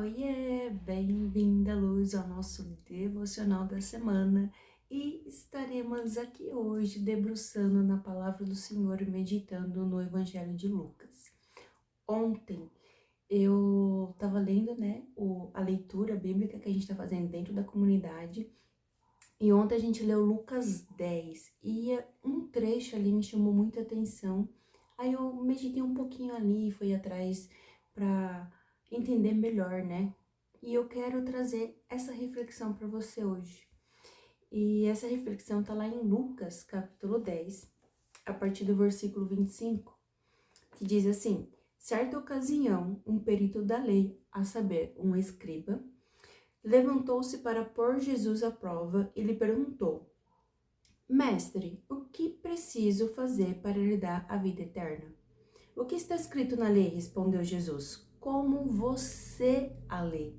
Oiê, bem-vinda, Luz, ao nosso devocional da semana e estaremos aqui hoje debruçando na palavra do Senhor e meditando no Evangelho de Lucas. Ontem eu estava lendo, a leitura bíblica que a gente está fazendo dentro da comunidade e ontem a gente leu Lucas 10 e um trecho ali me chamou muita atenção. Aí eu meditei um pouquinho ali, fui atrás para entender melhor, né? E eu quero trazer essa reflexão para você hoje. E essa reflexão tá lá em Lucas, capítulo 10, a partir do versículo 25, que diz assim: certa ocasião, um perito da lei, a saber, um escriba, levantou-se para pôr Jesus à prova e lhe perguntou: Mestre, o que preciso fazer para herdar a vida eterna? O que está escrito na lei? Respondeu Jesus. Como você a lê?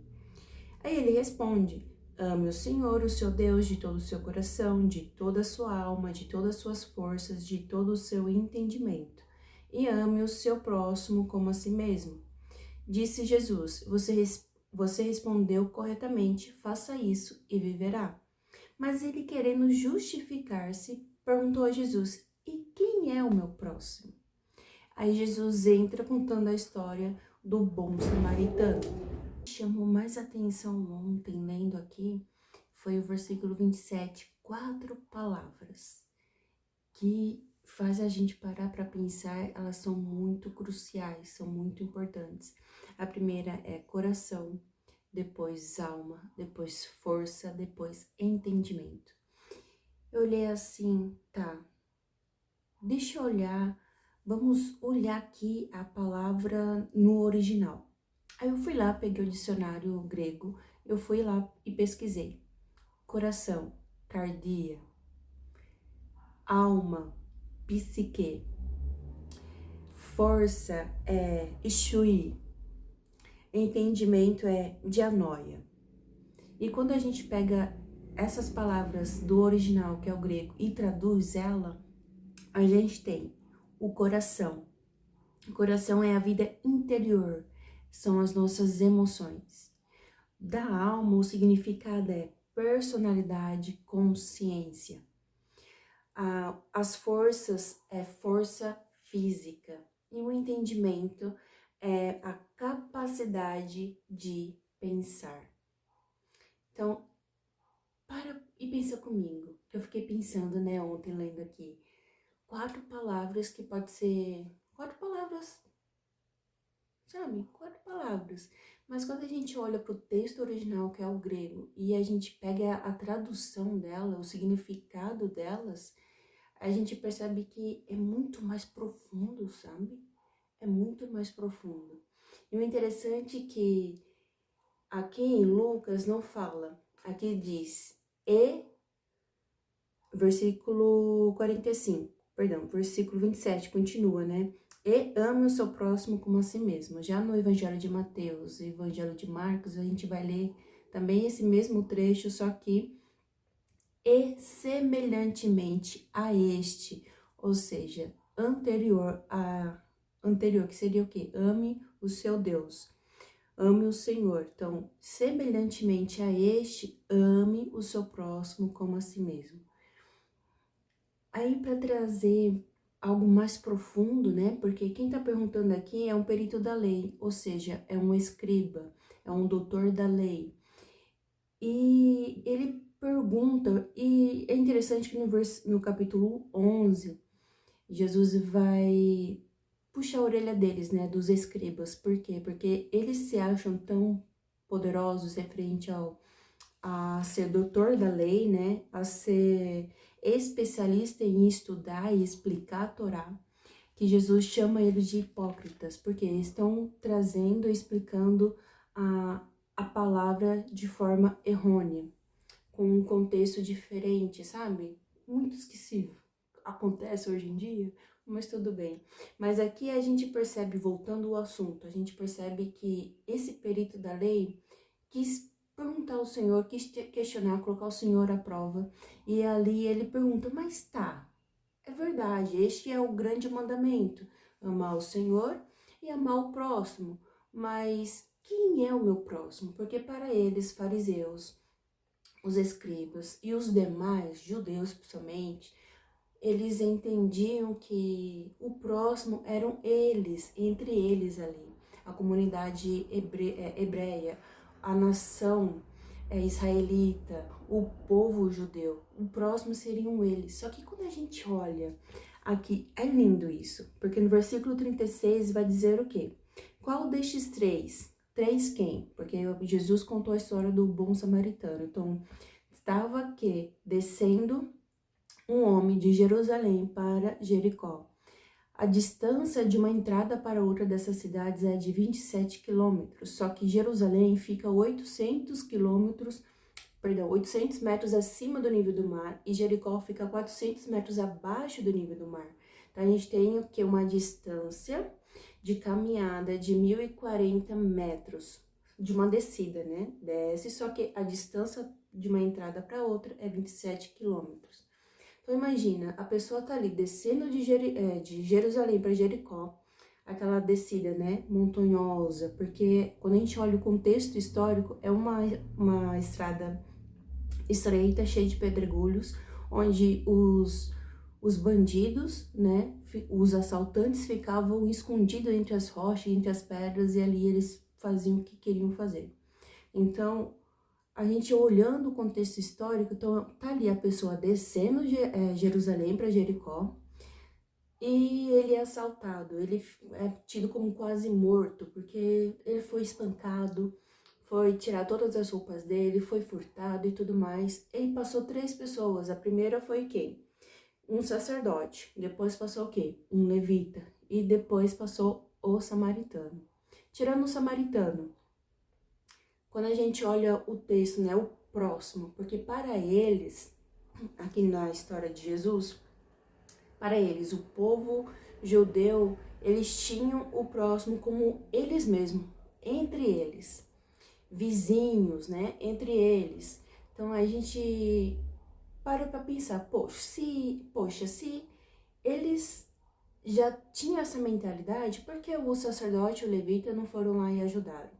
Aí ele responde: ame o Senhor, o seu Deus, de todo o seu coração, de toda a sua alma, de todas as suas forças, de todo o seu entendimento. E ame o seu próximo como a si mesmo. Disse Jesus: você respondeu corretamente, faça isso e viverá. Mas ele, querendo justificar-se, perguntou a Jesus: e quem é o meu próximo? Aí Jesus entra contando a história do bom samaritano. Chamou mais atenção ontem, lendo aqui, foi o versículo 27, 4 palavras, que faz a gente parar para pensar, elas são muito cruciais, são muito importantes. A primeira é coração, depois alma, depois força, depois entendimento. Eu olhei assim, tá, deixa eu olhar, vamos olhar aqui a palavra no original. Aí eu fui lá, peguei o dicionário grego, eu fui lá e pesquisei. Coração, cardia, alma, psique, força é ishui, entendimento é dianoia. E quando a gente pega essas palavras do original, que é o grego, e traduz ela, a gente tem o coração. O coração é a vida interior, são as nossas emoções. Da alma, o significado é personalidade, consciência. As forças é força física. E o entendimento é a capacidade de pensar. Então, para e pensa comigo, que eu fiquei pensando, ontem lendo aqui. 4 palavras que pode ser... 4 palavras, sabe? 4 palavras. Mas quando a gente olha para o texto original, que é o grego, e a gente pega a tradução dela, o significado delas, a gente percebe que é muito mais profundo, sabe? É muito mais profundo. E o interessante é que aqui em Lucas não fala, aqui diz versículo 45, perdão, versículo 27, continua, né? E ame o seu próximo como a si mesmo. Já no Evangelho de Mateus e Evangelho de Marcos, a gente vai ler também esse mesmo trecho, só que e semelhantemente a este, ou seja, anterior, que seria o quê? Ame o seu Deus, ame o Senhor. Então, semelhantemente a este, ame o seu próximo como a si mesmo. Aí, para trazer algo mais profundo, né? Porque quem está perguntando aqui é um perito da lei, ou seja, é um escriba, é um doutor da lei. E ele pergunta, e é interessante que no capítulo 11, Jesus vai puxar a orelha deles, né? Dos escribas. Por quê? Porque eles se acham tão poderosos referente a ser doutor da lei, né? A ser especialista em estudar e explicar a Torá, que Jesus chama eles de hipócritas, porque eles estão trazendo e explicando a palavra de forma errônea, com um contexto diferente, sabe? Muito esquecível. Acontece hoje em dia, mas tudo bem. Mas aqui a gente percebe, voltando ao assunto, a gente percebe que esse perito da lei quis perguntar ao Senhor, quis questionar, colocar o Senhor à prova. E ali ele pergunta, mas tá, é verdade, este é o grande mandamento, amar o Senhor e amar o próximo. Mas quem é o meu próximo? Porque para eles, fariseus, os escribas e os demais, judeus principalmente, eles entendiam que o próximo eram eles, entre eles ali, a comunidade hebreia, a nação israelita, o povo judeu, o próximo seriam eles. Só que quando a gente olha aqui, é lindo isso, porque no versículo 36 vai dizer o quê? Qual destes três? Três quem? Porque Jesus contou a história do bom samaritano. Então, estava que descendo um homem de Jerusalém para Jericó. A distância de uma entrada para outra dessas cidades é de 27 quilômetros, só que Jerusalém fica 800 metros acima do nível do mar e Jericó fica 400 metros abaixo do nível do mar. Então a gente tem o que? Uma distância de caminhada de 1.040 metros, de uma descida, né? Desce, só que a distância de uma entrada para outra é 27 quilômetros. Então imagina, a pessoa tá ali descendo de Jerusalém para Jericó, aquela descida, né, montanhosa, porque quando a gente olha o contexto histórico, é uma estrada estreita, cheia de pedregulhos, onde os bandidos, né, os assaltantes ficavam escondidos entre as rochas, entre as pedras, e ali eles faziam o que queriam fazer. Então, a gente olhando o contexto histórico, então tá ali a pessoa descendo de Jerusalém para Jericó e ele é assaltado, ele é tido como quase morto, porque ele foi espancado, foi tirar todas as roupas dele, foi furtado e tudo mais. E passou três pessoas, a primeira foi quem? Um sacerdote, depois passou o quê? Um levita, e depois passou o samaritano. Tirando o samaritano, quando a gente olha o texto, né, o próximo, porque para eles, aqui na história de Jesus, para eles, o povo judeu, eles tinham o próximo como eles mesmos, entre eles, vizinhos, né, entre eles. Então a gente para pensar, poxa, se eles já tinham essa mentalidade, por que o sacerdote e o levita não foram lá e ajudaram?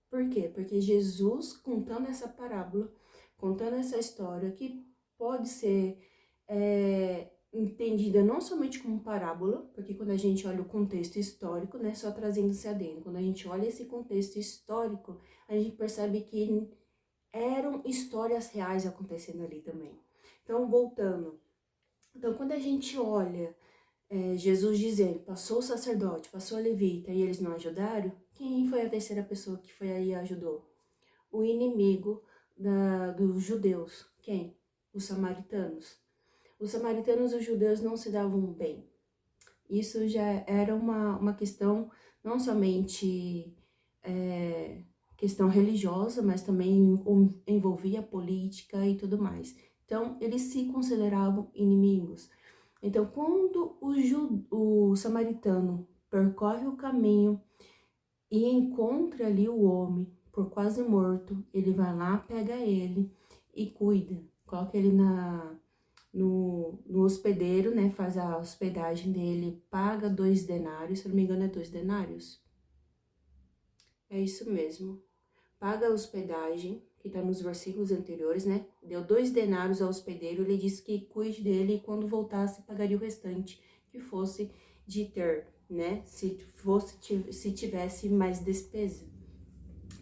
Por quê? Porque Jesus, contando essa parábola, contando essa história, que pode ser entendida não somente como parábola, porque quando a gente olha o contexto histórico, né, só trazendo esse adendo, quando a gente olha esse contexto histórico, a gente percebe que eram histórias reais acontecendo ali também. Então, voltando. Então, quando a gente olha Jesus dizendo, passou o sacerdote, passou a levita e eles não ajudaram, quem foi a terceira pessoa que foi aí e ajudou? O inimigo dos judeus. Quem? Os samaritanos. Os samaritanos e os judeus não se davam bem. Isso já era uma questão não somente questão religiosa, mas também envolvia política e tudo mais. Então, eles se consideravam inimigos. Então, quando o samaritano percorre o caminho e encontra ali o homem por quase morto, ele vai lá, pega ele e cuida, coloca ele no hospedeiro, né, faz a hospedagem dele, paga 2 denários, se não me engano é 2 denários. É isso mesmo. Paga a hospedagem, que está nos versículos anteriores, né? Deu 2 denários ao hospedeiro, ele disse que cuide dele e quando voltasse pagaria o restante, que fosse de ter, né? Se tivesse mais despesa.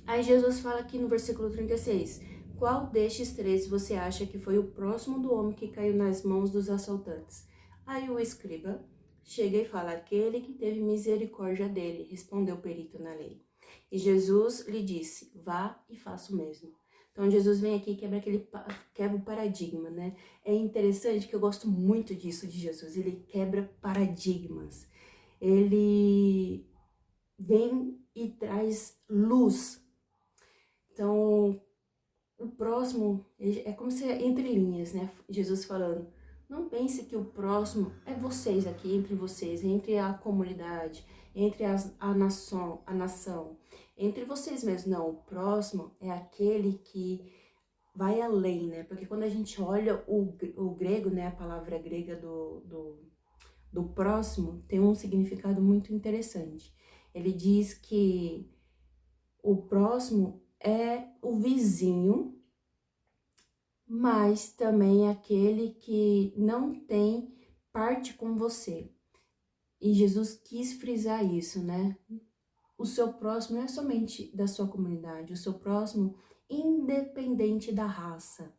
Aí Jesus fala aqui no versículo 36, qual destes três você acha que foi o próximo do homem que caiu nas mãos dos assaltantes? Aí o escriba chega e fala, aquele que teve misericórdia dele, respondeu o perito na lei. E Jesus lhe disse, vá e faça o mesmo. Então Jesus vem aqui e quebra o paradigma, né? É interessante que eu gosto muito disso de Jesus, ele quebra paradigmas. Ele vem e traz luz. Então, o próximo é como se entre linhas, né? Jesus falando, não pense que o próximo é vocês aqui, entre vocês, entre a comunidade, entre a nação, entre vocês mesmos. Não, o próximo é aquele que vai além, né? Porque quando a gente olha o grego, né? A palavra grega do próximo tem um significado muito interessante. Ele diz que O próximo é o vizinho, mas também aquele que não tem parte com você. E Jesus quis frisar isso, né? O seu próximo não é somente da sua comunidade, o seu próximo, independente da raça,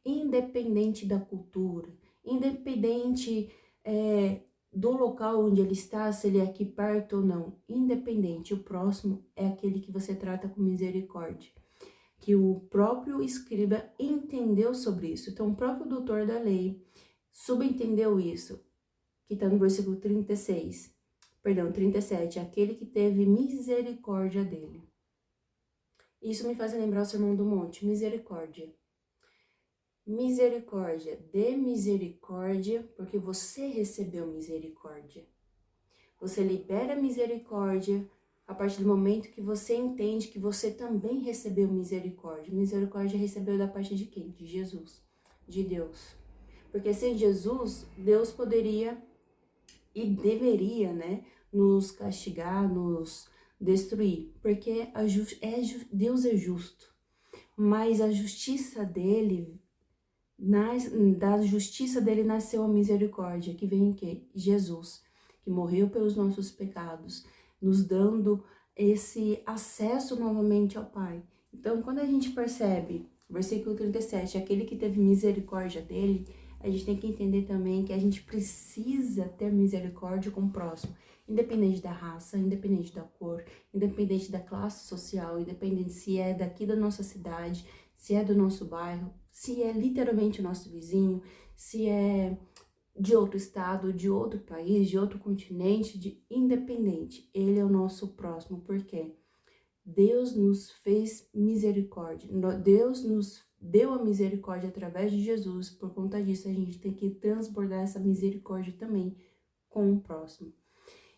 independente da cultura, independente do local onde ele está, se ele é aqui perto ou não, independente, o próximo é aquele que você trata com misericórdia, que o próprio escriba entendeu sobre isso. Então, o próprio doutor da lei subentendeu isso, que está no versículo 37, aquele que teve misericórdia dele. Isso me faz lembrar o Sermão do Monte, misericórdia. Misericórdia, dê misericórdia, porque você recebeu misericórdia. Você libera misericórdia a partir do momento que você entende que você também recebeu misericórdia. Misericórdia recebeu da parte de quem? De Jesus, de Deus. Porque sem Jesus, Deus poderia e deveria, né, nos castigar, nos destruir. Porque Deus é justo, mas a justiça dele, da justiça dele nasceu a misericórdia, que vem em quê? Jesus, que morreu pelos nossos pecados, nos dando esse acesso novamente ao Pai. Então, quando a gente percebe, versículo 37, aquele que teve misericórdia dele, a gente tem que entender também que a gente precisa ter misericórdia com o próximo, independente da raça, independente da cor, independente da classe social, independente se é daqui da nossa cidade, se é do nosso bairro, se é literalmente o nosso vizinho, se é de outro estado, de outro país, de outro continente, independente. Ele é o nosso próximo, porque Deus nos fez misericórdia. Deus nos deu a misericórdia através de Jesus. Por conta disso, a gente tem que transbordar essa misericórdia também com o próximo.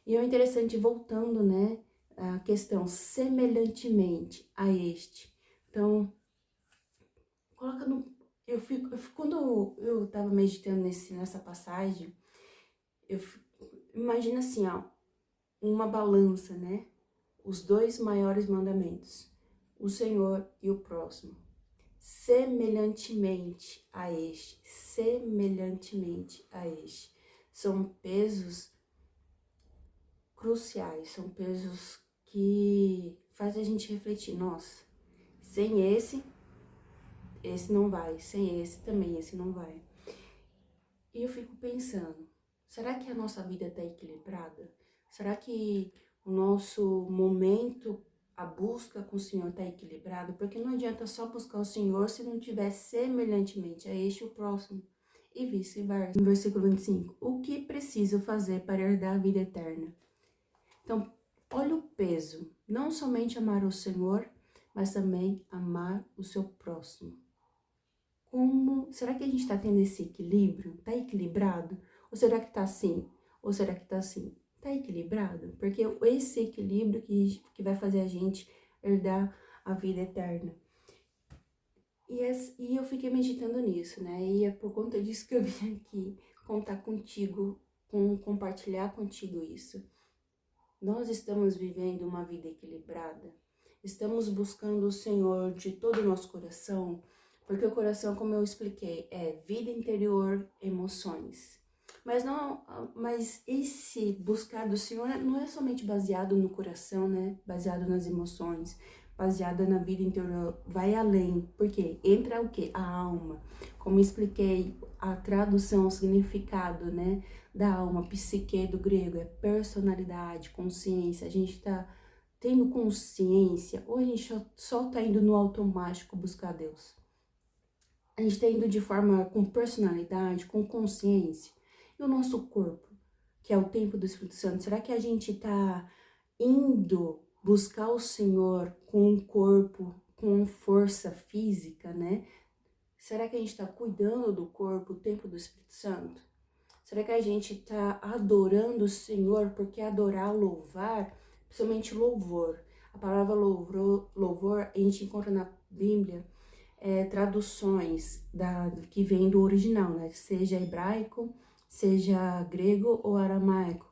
E é interessante, voltando, né, a questão semelhantemente a este. Então, coloca no... quando eu tava meditando nessa passagem, imagina assim, ó, uma balança, né? Os dois maiores mandamentos, o Senhor e o próximo. Semelhantemente a este. São pesos cruciais, são pesos que fazem a gente refletir. Nossa, sem esse não vai. Sem esse também, esse não vai. E eu fico pensando, será que a nossa vida está equilibrada? Será que o nosso momento, a busca com o Senhor está equilibrado? Porque não adianta só buscar o Senhor se não tiver semelhantemente a este o próximo. E vice-versa. No versículo 25, o que preciso fazer para herdar a vida eterna? Então, olha o peso. Não somente amar o Senhor, mas também amar o seu próximo. Será que a gente está tendo esse equilíbrio? Está equilibrado? Ou será que está assim? Ou será que está assim? Está equilibrado? Porque esse equilíbrio que vai fazer a gente herdar a vida eterna. E eu fiquei meditando nisso, né? E é por conta disso que eu vim aqui contar contigo, compartilhar contigo isso. Nós estamos vivendo uma vida equilibrada? Estamos buscando o Senhor de todo o nosso coração? Porque o coração, como eu expliquei, é vida interior, emoções. Mas esse buscar do Senhor não é somente baseado no coração, né? Baseado nas emoções, baseado na vida interior, vai além. Porque entra o quê? A alma. Como eu expliquei, a tradução, o significado, né, da alma, psique do grego, é personalidade, consciência. A gente tá tendo consciência ou a gente só tá indo no automático buscar Deus? A gente tá indo de forma com personalidade, com consciência. E o nosso corpo, que é o templo do Espírito Santo, será que a gente tá indo buscar o Senhor com um corpo, com força física, né? Será que a gente está cuidando do corpo, o templo do Espírito Santo? Será que a gente está adorando o Senhor? Porque adorar, louvar, principalmente louvor. A palavra louvor a gente encontra na Bíblia traduções que vem do original, né? Seja hebraico, seja grego ou aramaico.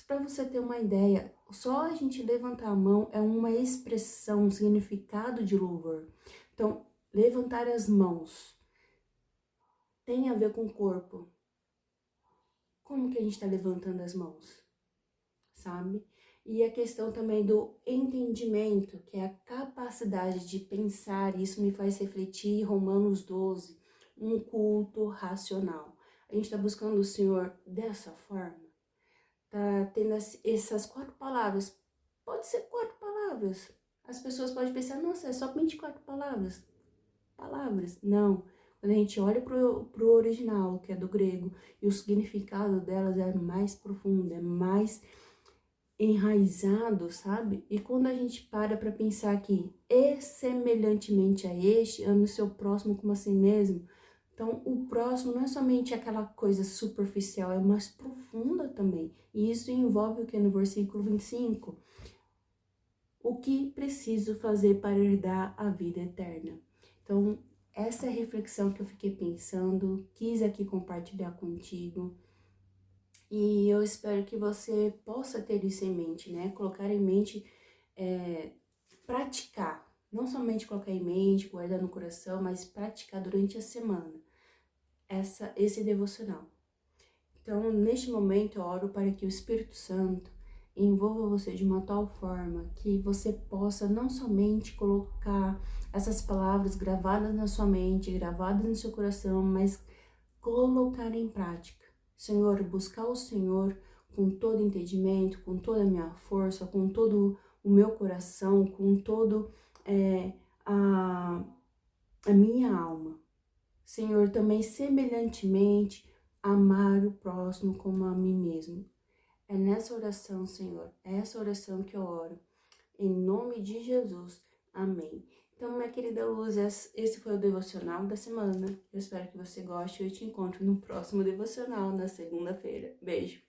Para você ter uma ideia, Só a gente levantar a mão é uma expressão, um significado de louvor. Então, levantar as mãos tem a ver com o corpo. Como que a gente está levantando as mãos? Sabe? E a questão também do entendimento, que é a capacidade de pensar, isso me faz refletir Romanos 12, um culto racional. A gente está buscando o Senhor dessa forma? Tá tendo essas 4 palavras? Pode ser 4 palavras. As pessoas podem pensar, nossa, é só 24 palavras. Palavras? Não. Quando a gente olha pro original, que é do grego, e o significado delas é mais profundo, é mais enraizado, sabe? E quando a gente para pensar que é semelhantemente a este, ame o seu próximo como a si mesmo. Então, o próximo não é somente aquela coisa superficial, é mais profunda também. E isso envolve o que no versículo 25? O que preciso fazer para herdar a vida eterna? Então, essa é a reflexão que eu fiquei pensando, quis aqui compartilhar contigo. E eu espero que você possa ter isso em mente, né? Colocar em mente, praticar. Não somente colocar em mente, guardar no coração, mas praticar durante a semana esse devocional. Então, neste momento, eu oro para que o Espírito Santo envolva você de uma tal forma que você possa não somente colocar essas palavras gravadas na sua mente, gravadas no seu coração, mas colocar em prática. Senhor, buscar o Senhor com todo entendimento, com toda a minha força, com todo o meu coração, com todo a, a minha alma. Senhor, também semelhantemente amar o próximo como a mim mesmo. É nessa oração, Senhor, é essa oração que eu oro. Em nome de Jesus. Amém. Então, minha querida Luz, esse foi o devocional da semana. Eu espero que você goste e eu te encontro no próximo devocional, na segunda-feira. Beijo!